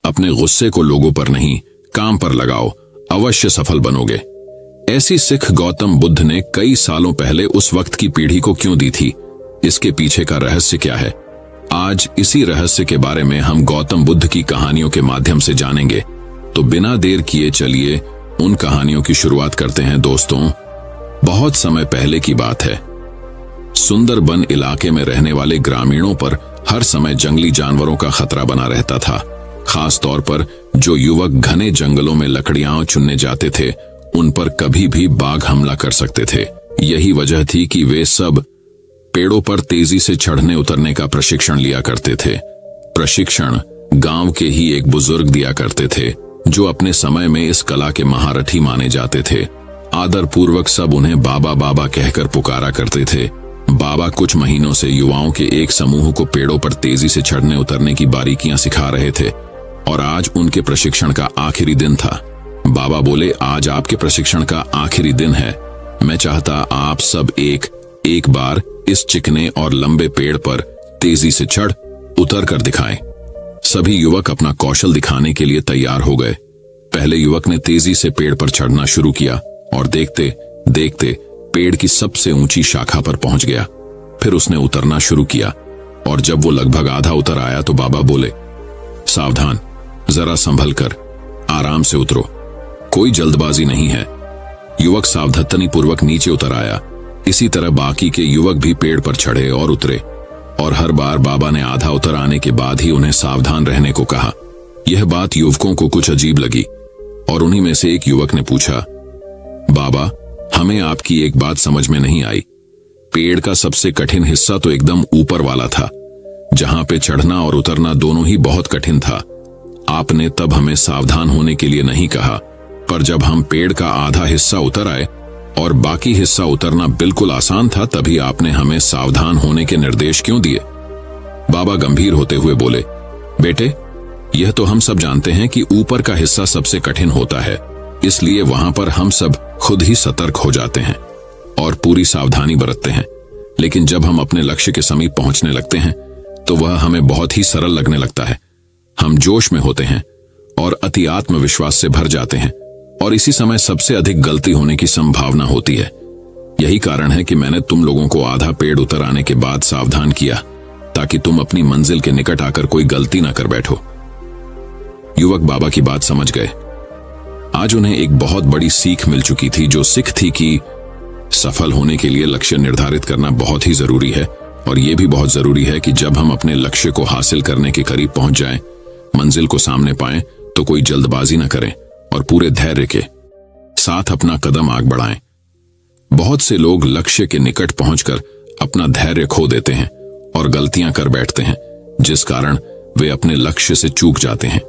अपने गुस्से को लोगों पर नहीं, काम पर लगाओ, अवश्य सफल बनोगे। ऐसी सिख गौतम बुद्ध ने कई सालों पहले उस वक्त की पीढ़ी को क्यों दी थी? इसके पीछे का रहस्य क्या है? आज इसी रहस्य के बारे में हम गौतम बुद्ध की कहानियों के माध्यम से जानेंगे। तो बिना देर किए चलिए उन कहानियों की शुरुआत करते हैं। दोस्तों, बहुत समय पहले की बात है। सुंदरबन इलाके में रहने वाले ग्रामीणों पर हर समय जंगली जानवरों का खतरा बना रहता था। खास तौर पर जो युवक घने जंगलों में लकड़ियां चुनने जाते थे, उन पर कभी भी बाघ हमला कर सकते थे। यही वजह थी कि वे सब पेड़ों पर तेजी से चढ़ने उतरने का प्रशिक्षण लिया करते थे। प्रशिक्षण गांव के ही एक बुजुर्ग दिया करते थे, जो अपने समय में इस कला के महारथी माने जाते थे। आदर पूर्वक सब उन्हें बाबा बाबा कहकर पुकारा करते थे। बाबा कुछ महीनों से युवाओं के एक समूह को पेड़ों पर तेजी से चढ़ने उतरने की बारीकियां सिखा रहे थे और आज उनके प्रशिक्षण का आखिरी दिन था। बाबा बोले, आज आपके प्रशिक्षण का आखिरी दिन है। मैं चाहता आप सब एक बार इस चिकने और लंबे पेड़ पर तेजी से चढ़ उतर कर दिखाएं। सभी युवक अपना कौशल दिखाने के लिए तैयार हो गए। पहले युवक ने तेजी से पेड़ पर चढ़ना शुरू किया और देखते देखते पेड़ की सबसे ऊंची शाखा पर पहुंच गया। फिर उसने उतरना शुरू किया और जब वो लगभग आधा उतर आया तो बाबा बोले, सावधान, जरा संभल कर आराम से उतरो, कोई जल्दबाजी नहीं है। युवक सावधानी पूर्वक नीचे उतर आया। इसी तरह बाकी के युवक भी पेड़ पर चढ़े और उतरे और हर बार बाबा ने आधा उतर आने के बाद ही उन्हें सावधान रहने को कहा। यह बात युवकों को कुछ अजीब लगी और उन्हीं में से एक युवक ने पूछा, बाबा, हमें आपकी एक बात समझ में नहीं आई। पेड़ का सबसे कठिन हिस्सा तो एकदम ऊपर वाला था, जहां पे चढ़ना और उतरना दोनों ही बहुत कठिन था। आपने तब हमें सावधान होने के लिए नहीं कहा, पर जब हम पेड़ का आधा हिस्सा उतर आए और बाकी हिस्सा उतरना बिल्कुल आसान था, तभी आपने हमें सावधान होने के निर्देश क्यों दिए? बाबा गंभीर होते हुए बोले, बेटे, यह तो हम सब जानते हैं कि ऊपर का हिस्सा सबसे कठिन होता है, इसलिए वहां पर हम सब खुद ही सतर्क हो जाते हैं और पूरी सावधानी बरतते हैं। लेकिन जब हम अपने लक्ष्य के समीप पहुंचने लगते हैं तो वह हमें बहुत ही सरल लगने लगता है। हम जोश में होते हैं और अति आत्मविश्वास से भर जाते हैं और इसी समय सबसे अधिक गलती होने की संभावना होती है। यही कारण है कि मैंने तुम लोगों को आधा पेड़ उतर आने के बाद सावधान किया, ताकि तुम अपनी मंजिल के निकट आकर कोई गलती ना कर बैठो। युवक बाबा की बात समझ गए। आज उन्हें एक बहुत बड़ी सीख मिल चुकी थी, जो सीख थी कि सफल होने के लिए लक्ष्य निर्धारित करना बहुत ही जरूरी है और यह भी बहुत जरूरी है कि जब हम अपने लक्ष्य को हासिल करने के करीब पहुंच जाएं, मंजिल को सामने पाएं, तो कोई जल्दबाजी न करें और पूरे धैर्य के साथ अपना कदम आगे बढ़ाएं। बहुत से लोग लक्ष्य के निकट पहुंचकर अपना धैर्य खो देते हैं और गलतियां कर बैठते हैं, जिस कारण वे अपने लक्ष्य से चूक जाते हैं।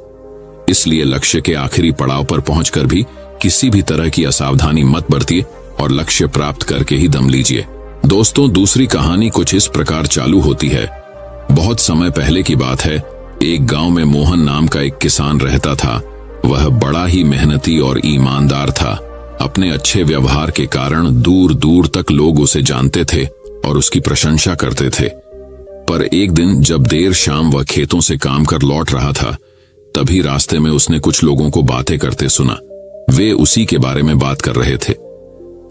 इसलिए लक्ष्य के आखिरी पड़ाव पर पहुंचकर भी किसी भी तरह की असावधानी मत बरतिए और लक्ष्य प्राप्त करके ही दम लीजिए। दोस्तों, दूसरी कहानी कुछ इस प्रकार चालू होती है। बहुत समय पहले की बात है। एक गांव में मोहन नाम का एक किसान रहता था। वह बड़ा ही मेहनती और ईमानदार था। अपने अच्छे व्यवहार के कारण दूर दूर तक लोग उसे जानते थे और उसकी प्रशंसा करते थे। पर एक दिन जब देर शाम वह खेतों से काम कर लौट रहा था, तभी रास्ते में उसने कुछ लोगों को बातें करते सुना। वे उसी के बारे में बात कर रहे थे।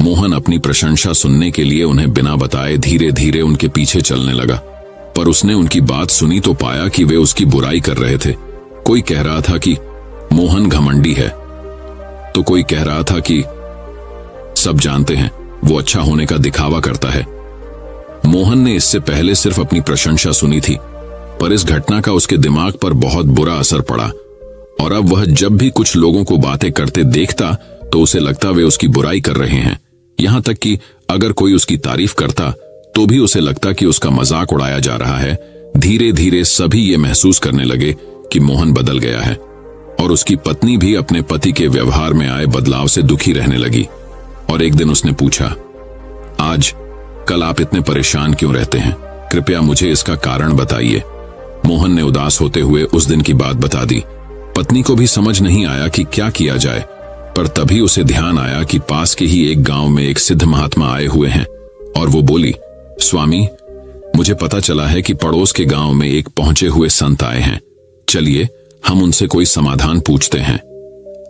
मोहन अपनी प्रशंसा सुनने के लिए उन्हें बिना बताए धीरे धीरे उनके पीछे चलने लगा, पर उसने उनकी बात सुनी तो पाया कि वे उसकी बुराई कर रहे थे। कोई कह रहा था कि मोहन घमंडी है, तो कोई कह रहा था कि सब जानते हैं वो अच्छा होने का दिखावा करता है। मोहन ने इससे पहले सिर्फ अपनी प्रशंसा सुनी थी, पर इस घटना का उसके दिमाग पर बहुत बुरा असर पड़ा और अब वह जब भी कुछ लोगों को बातें करते देखता तो उसे लगता वे उसकी बुराई कर रहे हैं। यहां तक कि अगर कोई उसकी तारीफ करता तो भी उसे लगता कि उसका मजाक उड़ाया जा रहा है। धीरे धीरे सभी ये महसूस करने लगे कि मोहन बदल गया है और उसकी पत्नी भी अपने पति के व्यवहार में आए बदलाव से दुखी रहने लगी। और एक दिन उसने पूछा, आज कल आप इतने परेशान क्यों रहते हैं? कृपया मुझे इसका कारण बताइए। मोहन ने उदास होते हुए उस दिन की बात बता दी। पत्नी को भी समझ नहीं आया कि क्या किया जाए, पर तभी उसे ध्यान आया कि पास के ही एक गांव में एक सिद्ध महात्मा आए हुए हैं और वो बोली, स्वामी, मुझे पता चला है कि पड़ोस के गांव में एक पहुंचे हुए संत आए हैं। चलिए हम उनसे कोई समाधान पूछते हैं।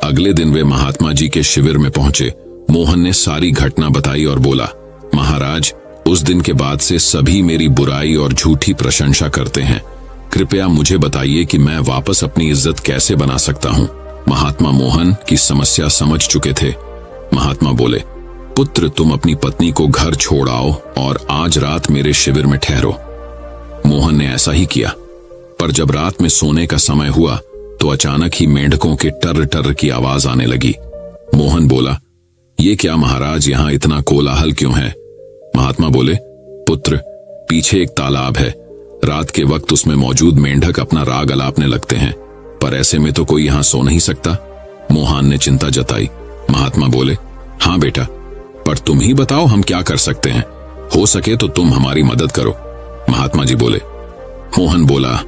अगले दिन वे महात्मा जी के शिविर में पहुंचे। मोहन ने सारी घटना बताई और बोला, महाराज, उस दिन के बाद से सभी मेरी बुराई और झूठी प्रशंसा करते हैं। कृपया मुझे बताइए कि मैं वापस अपनी इज्जत कैसे बना सकता हूँ। महात्मा मोहन की समस्या समझ चुके थे। महात्मा बोले, पुत्र, तुम अपनी पत्नी को घर छोड़ आओ और आज रात मेरे शिविर में ठहरो। मोहन ने ऐसा ही किया, पर जब रात में सोने का समय हुआ तो अचानक ही मेंढकों के टर टर की आवाज आने लगी। मोहन बोला, ये क्या महाराज, यहाँ इतना कोलाहल क्यों है? महात्मा बोले, पुत्र, पीछे एक तालाब है। रात के वक्त उसमें मौजूद मेंढक अपना राग अलापने लगते हैं, पर ऐसे में तो कोई यहाँ सो नहीं सकता। मोहन ने चिंता जताई। महात्मा बोले, हाँ बेटा, पर तुम ही बताओ हम क्या कर सकते हैं। हो सके तो तुम हमारी मदद करो। महात्मा जी बोले। मोहन बोला,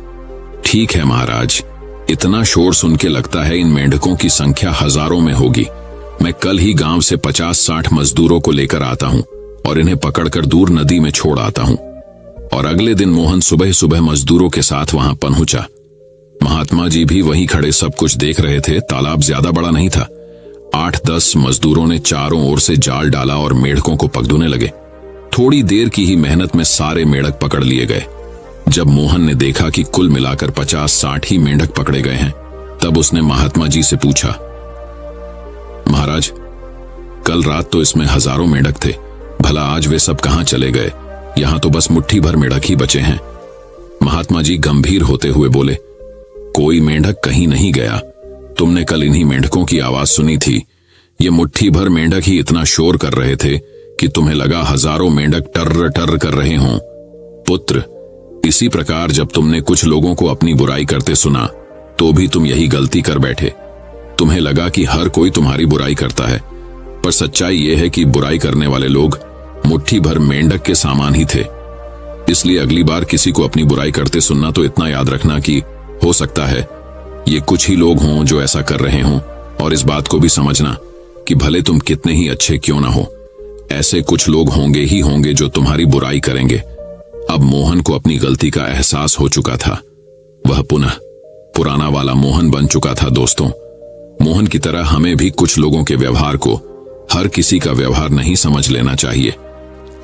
ठीक है महाराज, इतना शोर सुन के लगता है इन मेंढकों की संख्या हजारों में होगी। मैं कल ही गांव से 50-60 मजदूरों को लेकर आता हूं और इन्हें पकड़कर दूर नदी में छोड़ आता हूं। और अगले दिन मोहन सुबह सुबह मजदूरों के साथ वहां पहुंचा। महात्मा जी भी वहीं खड़े सब कुछ देख रहे थे। तालाब ज्यादा बड़ा नहीं था। 8-10 मजदूरों ने चारों ओर से जाल डाला और मेंढकों को पकड़ने लगे। थोड़ी देर की ही मेहनत में सारे मेंढक पकड़ लिए गए। जब मोहन ने देखा कि कुल मिलाकर 50-60 ही मेंढक पकड़े गए हैं, तब उसने महात्मा जी से पूछा, महाराज, कल रात तो इसमें हजारों मेंढक थे, भला आज वे सब कहां चले गए? यहां तो बस मुट्ठी भर मेंढक ही बचे हैं। महात्मा जी गंभीर होते हुए बोले, कोई मेंढक कहीं नहीं गया। तुमने कल इन्हीं मेंढकों की आवाज सुनी थी। ये मुट्ठी भर मेंढक ही इतना शोर कर रहे थे कि तुम्हें लगा हजारों मेंढक टर्र टर्र कर रहे हों। पुत्र, इसी प्रकार जब तुमने कुछ लोगों को अपनी बुराई करते सुना तो भी तुम यही गलती कर बैठे। तुम्हें लगा कि हर कोई तुम्हारी बुराई करता है, पर सच्चाई यह है कि बुराई करने वाले लोग मुट्ठी भर मेंढक के सामान ही थे। इसलिए अगली बार किसी को अपनी बुराई करते सुनना तो इतना याद रखना कि हो सकता है ये कुछ ही लोग हों जो ऐसा कर रहे हों, और इस बात को भी समझना कि भले तुम कितने ही अच्छे क्यों ना हो, ऐसे कुछ लोग होंगे ही होंगे जो तुम्हारी बुराई करेंगे। अब मोहन को अपनी गलती का एहसास हो चुका था। वह पुनः पुराना वाला मोहन बन चुका था। दोस्तों, मोहन की तरह हमें भी कुछ लोगों के व्यवहार को हर किसी का व्यवहार नहीं समझ लेना चाहिए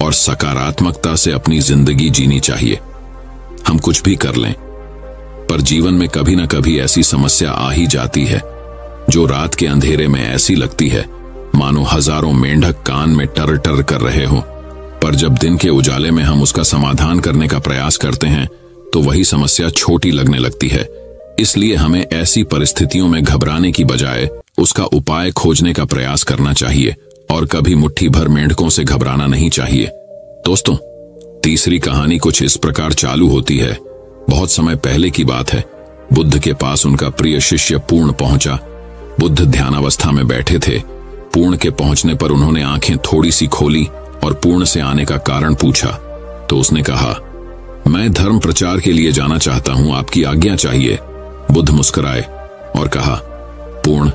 और सकारात्मकता से अपनी जिंदगी जीनी चाहिए। हम कुछ भी कर लें, पर जीवन में कभी न कभी ऐसी समस्या आ ही जाती है जो रात के अंधेरे में ऐसी लगती है मानो हजारों मेंढक कान में टर टर कर रहे हो, पर जब दिन के उजाले में हम उसका समाधान करने का प्रयास करते हैं तो वही समस्या छोटी लगने लगती है। इसलिए हमें ऐसी परिस्थितियों में घबराने की बजाय उसका उपाय खोजने का प्रयास करना चाहिए और कभी मुट्ठी भर मेंढकों से घबराना नहीं चाहिए। दोस्तों, तीसरी कहानी कुछ इस प्रकार चालू होती है। बहुत समय पहले की बात है। बुद्ध के पास उनका प्रिय शिष्य पूर्ण पहुंचा। बुद्ध ध्यानावस्था में बैठे थे। पूर्ण के पहुंचने पर उन्होंने आंखें थोड़ी सी खोली और पूर्ण से आने का कारण पूछा तो उसने कहा, मैं धर्म प्रचार के लिए जाना चाहता हूं, आपकी आज्ञा चाहिए। बुद्ध मुस्कुराए और कहा, पूर्ण,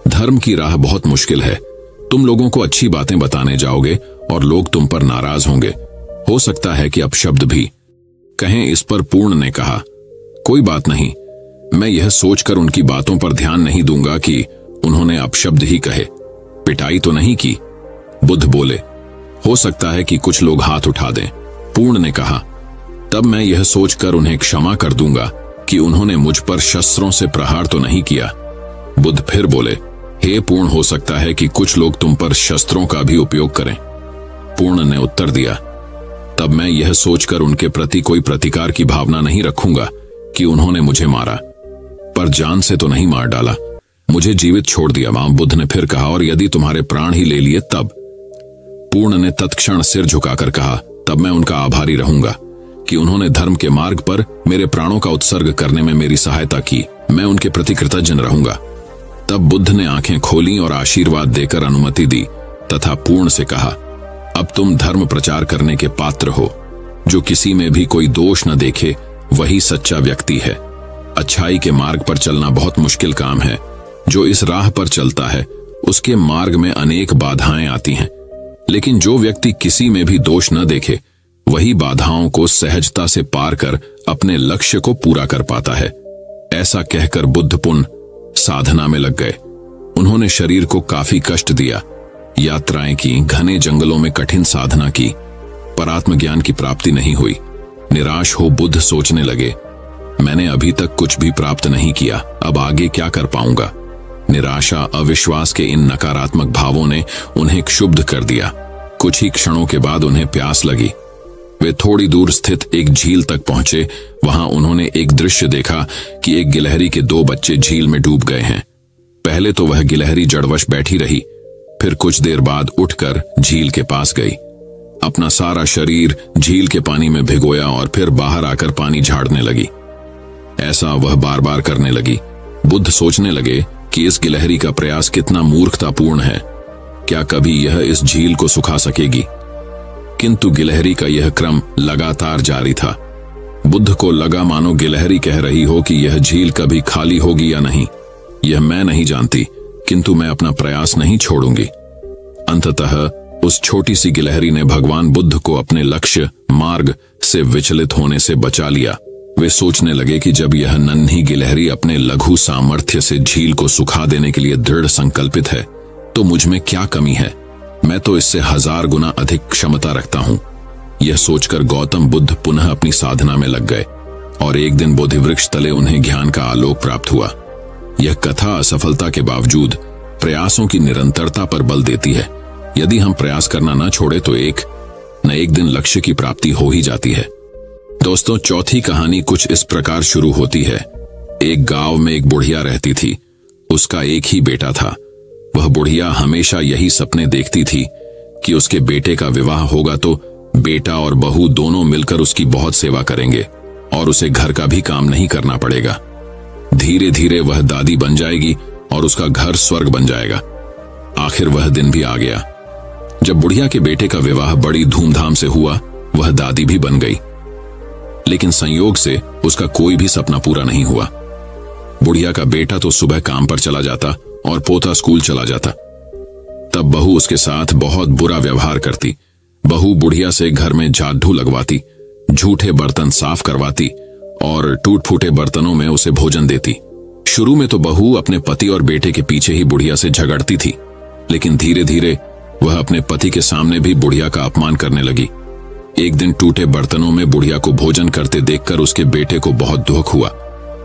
धर्म की राह बहुत मुश्किल है। तुम लोगों को अच्छी बातें बताने जाओगे और लोग तुम पर नाराज होंगे। हो सकता है कि अपशब्द भी कहें। इस पर पूर्ण ने कहा, कोई बात नहीं, मैं यह सोचकर उनकी बातों पर ध्यान नहीं दूंगा कि उन्होंने अपशब्द ही कहे, पिटाई तो नहीं की। बुद्ध बोले, हो सकता है कि कुछ लोग हाथ उठा दें। पूर्ण ने कहा, तब मैं यह सोचकर उन्हें क्षमा कर दूंगा कि उन्होंने मुझ पर शस्त्रों से प्रहार तो नहीं किया। बुद्ध फिर बोले, हे पूर्ण, हो सकता है कि कुछ लोग तुम पर शस्त्रों का भी उपयोग करें। पूर्ण ने उत्तर दिया, तब मैं यह सोचकर उनके प्रति कोई प्रतिकार की भावना नहीं रखूंगा कि उन्होंने मुझे मारा, पर जान से तो नहीं मार डाला, मुझे जीवित छोड़ दिया। बुद्ध ने फिर कहा, और यदि तुम्हारे प्राण ही ले लिए तब? पूर्ण ने तत्क्षण सिर झुकाकर कहा, तब मैं उनका आभारी रहूंगा कि उन्होंने धर्म के मार्ग पर मेरे प्राणों का उत्सर्ग करने में मेरी सहायता की। मैं उनके प्रति कृतज्ञ रहूंगा। तब बुद्ध ने आंखें खोली और आशीर्वाद देकर अनुमति दी तथा पूर्ण से कहा, अब तुम धर्म प्रचार करने के पात्र हो। जो किसी में भी कोई दोष न देखे वही सच्चा व्यक्ति है। अच्छाई के मार्ग पर चलना बहुत मुश्किल काम है। जो इस राह पर चलता है उसके मार्ग में अनेक बाधाएं आती हैं, लेकिन जो व्यक्ति किसी में भी दोष न देखे वही बाधाओं को सहजता से पार कर अपने लक्ष्य को पूरा कर पाता है। ऐसा कहकर बुद्ध पुनः साधना में लग गए। उन्होंने शरीर को काफी कष्ट दिया, यात्राएं की, घने जंगलों में कठिन साधना की, पर आत्मज्ञान की प्राप्ति नहीं हुई। निराश हो बुद्ध सोचने लगे, मैंने अभी तक कुछ भी प्राप्त नहीं किया, अब आगे क्या कर पाऊंगा। निराशा, अविश्वास के इन नकारात्मक भावों ने उन्हें क्षुब्ध कर दिया। कुछ ही क्षणों के बाद उन्हें प्यास लगी। वे थोड़ी दूर स्थित एक झील तक पहुंचे। वहां उन्होंने एक दृश्य देखा कि एक गिलहरी के 2 बच्चे झील में डूब गए हैं। पहले तो वह गिलहरी जड़वश बैठी रही, फिर कुछ देर बाद उठकर झील के पास गई, अपना सारा शरीर झील के पानी में भिगोया और फिर बाहर आकर पानी झाड़ने लगी। ऐसा वह बार बार करने लगी। बुद्ध सोचने लगे कि इस गिलहरी का प्रयास कितना मूर्खतापूर्ण है, क्या कभी यह इस झील को सुखा सकेगी। किंतु गिलहरी का यह क्रम लगातार जारी था। बुद्ध को लगा मानो गिलहरी कह रही हो कि यह झील कभी खाली होगी या नहीं, यह मैं नहीं जानती, किंतु मैं अपना प्रयास नहीं छोड़ूंगी। अंततः उस छोटी सी गिलहरी ने भगवान बुद्ध को अपने लक्ष्य मार्ग से विचलित होने से बचा लिया। वे सोचने लगे कि जब यह नन्ही गिलहरी अपने लघु सामर्थ्य से झील को सुखा देने के लिए दृढ़ संकल्पित है, तो मुझ में क्या कमी है, मैं तो इससे 1000 गुना अधिक क्षमता रखता हूं। यह सोचकर गौतम बुद्ध पुनः अपनी साधना में लग गए और एक दिन बोधि वृक्ष तले उन्हें ज्ञान का आलोक प्राप्त हुआ। यह कथा असफलता के बावजूद प्रयासों की निरंतरता पर बल देती है। यदि हम प्रयास करना न छोड़े तो एक न एक दिन लक्ष्य की प्राप्ति हो ही जाती है। दोस्तों, चौथी कहानी कुछ इस प्रकार शुरू होती है। एक गांव में एक बुढ़िया रहती थी। उसका एक ही बेटा था। वह बुढ़िया हमेशा यही सपने देखती थी कि उसके बेटे का विवाह होगा तो बेटा और बहू दोनों मिलकर उसकी बहुत सेवा करेंगे और उसे घर का भी काम नहीं करना पड़ेगा। धीरे धीरे वह दादी बन जाएगी और उसका घर स्वर्ग बन जाएगा। आखिर वह दिन भी आ गया जब बुढ़िया के बेटे का विवाह बड़ी धूमधाम से हुआ। वह दादी भी बन गई, लेकिन संयोग से उसका कोई भी सपना पूरा नहीं हुआ। बुढ़िया का बेटा तो सुबह काम पर चला जाता और पोता स्कूल चला जाता। तब बहू उसके साथ बहुत बुरा व्यवहार करती। बहू बुढ़िया से घर में झाड़ू लगवाती, झूठे बर्तन साफ करवाती और टूट फूटे बर्तनों में उसे भोजन देती। शुरू में तो बहू अपने पति और बेटे के पीछे ही बुढ़िया से झगड़ती थी, लेकिन धीरे धीरे वह अपने पति के सामने भी बुढ़िया का अपमान करने लगी। एक दिन टूटे बर्तनों में बुढ़िया को भोजन करते देखकर उसके बेटे को बहुत दुख हुआ।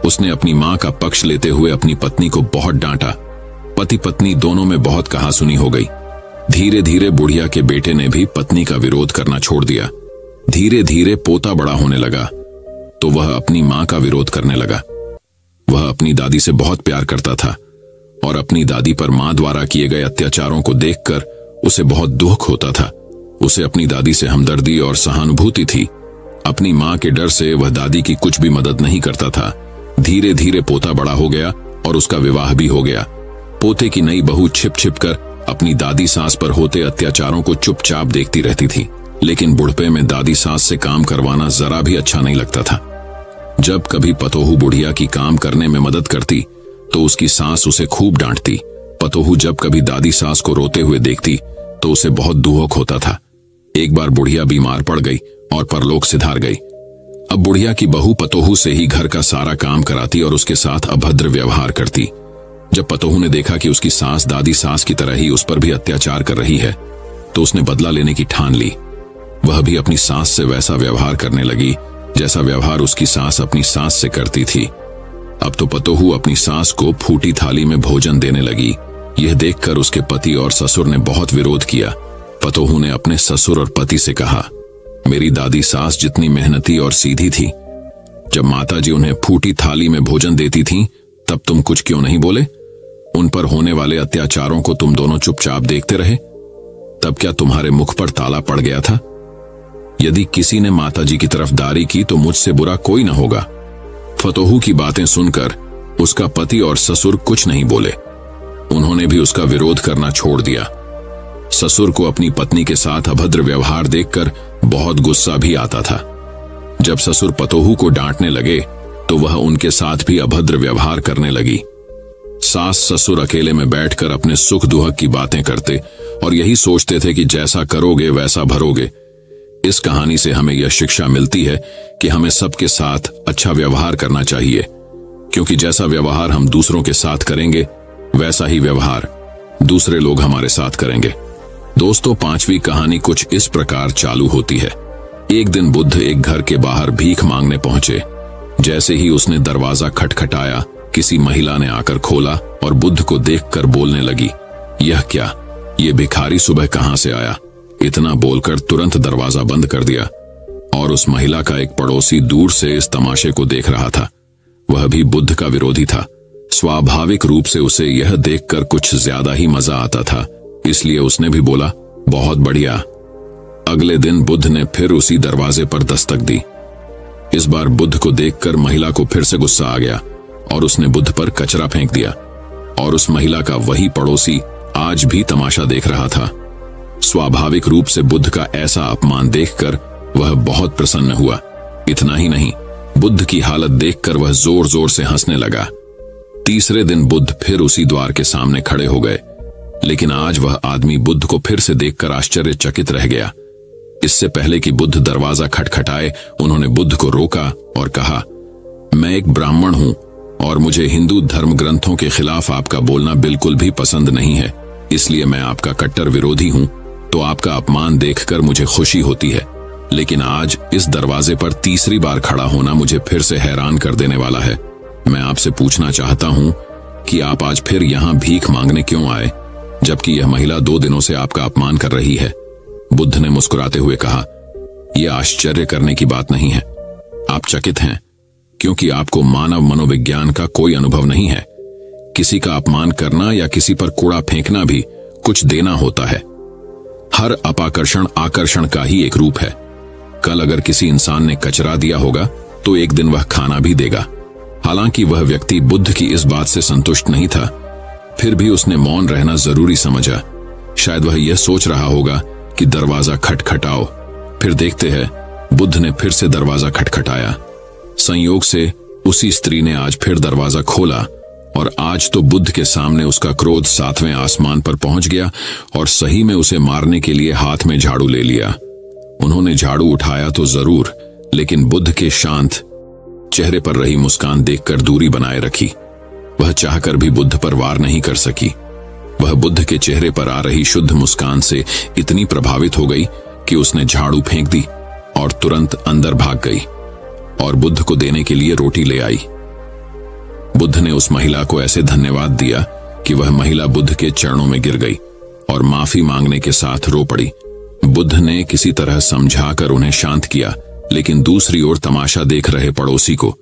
उसने अपनी मां का पक्ष लेते हुए अपनी पत्नी को बहुत डांटा। पति पत्नी दोनों में बहुत कहासुनी हो गई। धीरे धीरे बुढ़िया के बेटे ने भी पत्नी का विरोध करना छोड़ दिया। धीरे धीरे पोता बड़ा होने लगा तो वह अपनी मां का विरोध करने लगा। वह अपनी दादी से बहुत प्यार करता था और अपनी दादी पर मां द्वारा किए गए अत्याचारों को देखकर उसे बहुत दुख होता था। उसे अपनी दादी से हमदर्दी और सहानुभूति थी। अपनी मां के डर से वह दादी की कुछ भी मदद नहीं करता था। धीरे धीरे पोता बड़ा हो गया और उसका विवाह भी हो गया। पोते की नई बहू छिप छिप कर अपनी दादी सास पर होते अत्याचारों को चुपचाप देखती रहती थी, लेकिन बुढ़पे में दादी सास से काम करवाना जरा भी अच्छा नहीं लगता था। जब कभी पतोहू बुढ़िया की काम करने में मदद करती तो उसकी सास उसे खूब डांटती। पतोहू जब कभी दादी सास को रोते हुए देखती तो उसे बहुत दुख होता था। एक बार बुढ़िया बीमार पड़ गई और परलोक सिधार गई। अब बुढ़िया की बहू पतोहू से ही घर का सारा काम कराती और उसके साथ अभद्र व्यवहार करती। जब पतोहू ने देखा कि उसकी सास दादी सास की तरह ही उस पर भी अत्याचार कर रही है तो उसने बदला लेने की ठान ली। वह भी अपनी सास से वैसा व्यवहार करने लगी जैसा व्यवहार उसकी सास अपनी सास से करती थी। अब तो पतोहू अपनी सास को फूटी थाली में भोजन देने लगी। यह देखकर उसके पति और ससुर ने बहुत विरोध किया। पतोहू ने अपने ससुर और पति से कहा, मेरी दादी सास जितनी मेहनती और सीधी थी, जब माताजी उन्हें फूटी थाली में भोजन देती थीं, तब तुम कुछ क्यों नहीं बोले? उन पर होने वाले अत्याचारों को तुम दोनों चुपचाप देखते रहे। तब क्या तुम्हारे मुख पर ताला पड़ गया था? यदि किसी ने माताजी की तरफदारी की तो मुझसे बुरा कोई न होगा। पतोहू की बातें सुनकर उसका पति और ससुर कुछ नहीं बोले। उन्होंने भी उसका विरोध करना छोड़ दिया। ससुर को अपनी पत्नी के साथ अभद्र व्यवहार देखकर बहुत गुस्सा भी आता था। जब ससुर पतोहू को डांटने लगे तो वह उनके साथ भी अभद्र व्यवहार करने लगी। सास ससुर अकेले में बैठकर अपने सुख दुख की बातें करते और यही सोचते थे कि जैसा करोगे वैसा भरोगे। इस कहानी से हमें यह शिक्षा मिलती है कि हमें सबके साथ अच्छा व्यवहार करना चाहिए। क्योंकि जैसा व्यवहार हम दूसरों के साथ करेंगे वैसा ही व्यवहार दूसरे लोग हमारे साथ करेंगे। दोस्तों, 5वीं कहानी कुछ इस प्रकार चालू होती है। एक दिन बुद्ध एक घर के बाहर भीख मांगने पहुंचे। जैसे ही उसने दरवाजा खटखटाया, किसी महिला ने आकर खोला और बुद्ध को देखकर बोलने लगी, यह क्या, ये भिखारी सुबह कहां से आया? इतना बोलकर तुरंत दरवाजा बंद कर दिया। और उस महिला का एक पड़ोसी दूर से इस तमाशे को देख रहा था। वह भी बुद्ध का विरोधी था। स्वाभाविक रूप से उसे यह देखकर कुछ ज्यादा ही मजा आता था, इसलिए उसने भी बोला, बहुत बढ़िया। अगले दिन बुद्ध ने फिर उसी दरवाजे पर दस्तक दी। इस बार बुद्ध को देखकर महिला को फिर से गुस्सा आ गया और उसने बुद्ध पर कचरा फेंक दिया। और उस महिला का वही पड़ोसी आज भी तमाशा देख रहा था। स्वाभाविक रूप से बुद्ध का ऐसा अपमान देखकर वह बहुत प्रसन्न हुआ। इतना ही नहीं, बुद्ध की हालत देखकर वह जोर जोर से हंसने लगा। तीसरे दिन बुद्ध फिर उसी द्वार के सामने खड़े हो गए, लेकिन आज वह आदमी बुद्ध को फिर से देखकर आश्चर्यचकित रह गया। इससे पहले कि बुद्ध दरवाजा खटखटाए, उन्होंने बुद्ध को रोका और कहा, मैं एक ब्राह्मण हूं और मुझे हिंदू धर्म ग्रंथों के खिलाफ आपका बोलना बिल्कुल भी पसंद नहीं है, इसलिए मैं आपका कट्टर विरोधी हूं। तो आपका अपमान देखकर मुझे खुशी होती है, लेकिन आज इस दरवाजे पर तीसरी बार खड़ा होना मुझे फिर से हैरान कर देने वाला है। मैं आपसे पूछना चाहता हूं कि आप आज फिर यहां भीख मांगने क्यों आए, जबकि यह महिला 2 दिनों से आपका अपमान कर रही है? बुद्ध ने मुस्कुराते हुए कहा, यह आश्चर्य करने की बात नहीं है। आप चकित हैं क्योंकि आपको मानव मनोविज्ञान का कोई अनुभव नहीं है। किसी का अपमान करना या किसी पर कूड़ा फेंकना भी कुछ देना होता है। हर अपाकर्षण आकर्षण का ही एक रूप है। कल अगर किसी इंसान ने कचरा दिया होगा तो एक दिन वह खाना भी देगा। हालांकि वह व्यक्ति बुद्ध की इस बात से संतुष्ट नहीं था, फिर भी उसने मौन रहना जरूरी समझा। शायद वह यह सोच रहा होगा कि दरवाजा खटखटाओ। फिर देखते हैं, बुद्ध ने फिर से दरवाजा खटखटाया। संयोग से उसी स्त्री ने आज फिर दरवाजा खोला और आज तो बुद्ध के सामने उसका क्रोध 7वें आसमान पर पहुंच गया और सही में उसे मारने के लिए हाथ में झाड़ू ले लिया। उन्होंने झाड़ू उठाया तो जरूर, लेकिन बुद्ध के शांत चेहरे पर रही मुस्कान देखकर दूरी बनाए रखी। वह चाहकर भी बुद्ध पर वार नहीं कर सकी। वह बुद्ध के चेहरे पर आ रही शुद्ध मुस्कान से इतनी प्रभावित हो गई कि उसने झाड़ू फेंक दी और तुरंत अंदर भाग गई और बुद्ध को देने के लिए रोटी ले आई। बुद्ध ने उस महिला को ऐसे धन्यवाद दिया कि वह महिला बुद्ध के चरणों में गिर गई और माफी मांगने के साथ रो पड़ी। बुद्ध ने किसी तरह समझाकर उन्हें शांत किया, लेकिन दूसरी ओर तमाशा देख रहे पड़ोसी को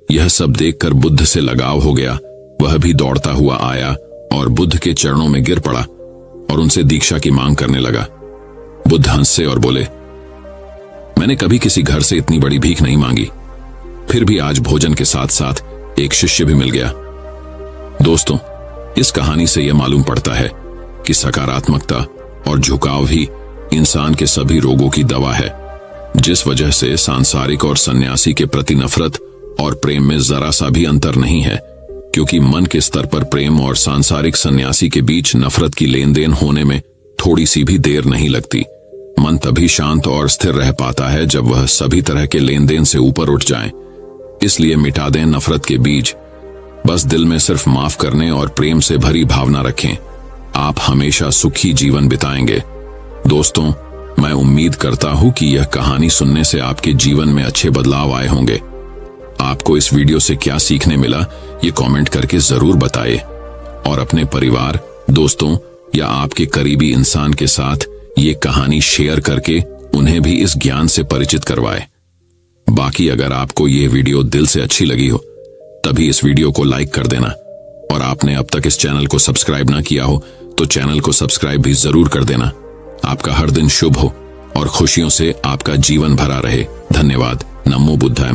यह सब देखकर बुद्ध से लगाव हो गया। वह भी दौड़ता हुआ आया और बुद्ध के चरणों में गिर पड़ा और उनसे दीक्षा की मांग करने लगा। बुद्ध हंसे और बोले, मैंने कभी किसी घर से इतनी बड़ी भीख नहीं मांगी। फिर भी आज भोजन के साथ साथ एक शिष्य भी मिल गया। दोस्तों, इस कहानी से यह मालूम पड़ता है कि सकारात्मकता और झुकाव ही इंसान के सभी रोगों की दवा है। जिस वजह से सांसारिक और सन्यासी के प्रति नफरत और प्रेम में जरा सा भी अंतर नहीं है, क्योंकि मन के स्तर पर प्रेम और सांसारिक सन्यासी के बीच नफरत की लेन देन होने में थोड़ी सी भी देर नहीं लगती। मन तभी शांत और स्थिर रह पाता है जब वह सभी तरह के लेन देन से ऊपर उठ जाए। इसलिए मिटा दें नफरत के बीज, बस दिल में सिर्फ माफ करने और प्रेम से भरी भावना रखें। आप हमेशा सुखी जीवन बिताएंगे। दोस्तों, मैं उम्मीद करता हूं कि यह कहानी सुनने से आपके जीवन में अच्छे बदलाव आए होंगे। आपको इस वीडियो से क्या सीखने मिला, ये कमेंट करके जरूर बताएं और अपने परिवार, दोस्तों या आपके करीबी इंसान के साथ ये कहानी शेयर करके उन्हें भी इस ज्ञान से परिचित करवाएं। बाकी अगर आपको ये वीडियो दिल से अच्छी लगी हो तभी इस वीडियो को लाइक कर देना, और आपने अब तक इस चैनल को सब्सक्राइब ना किया हो तो चैनल को सब्सक्राइब भी जरूर कर देना। आपका हर दिन शुभ हो और खुशियों से आपका जीवन भरा रहे। धन्यवाद। नमो बुद्धाय।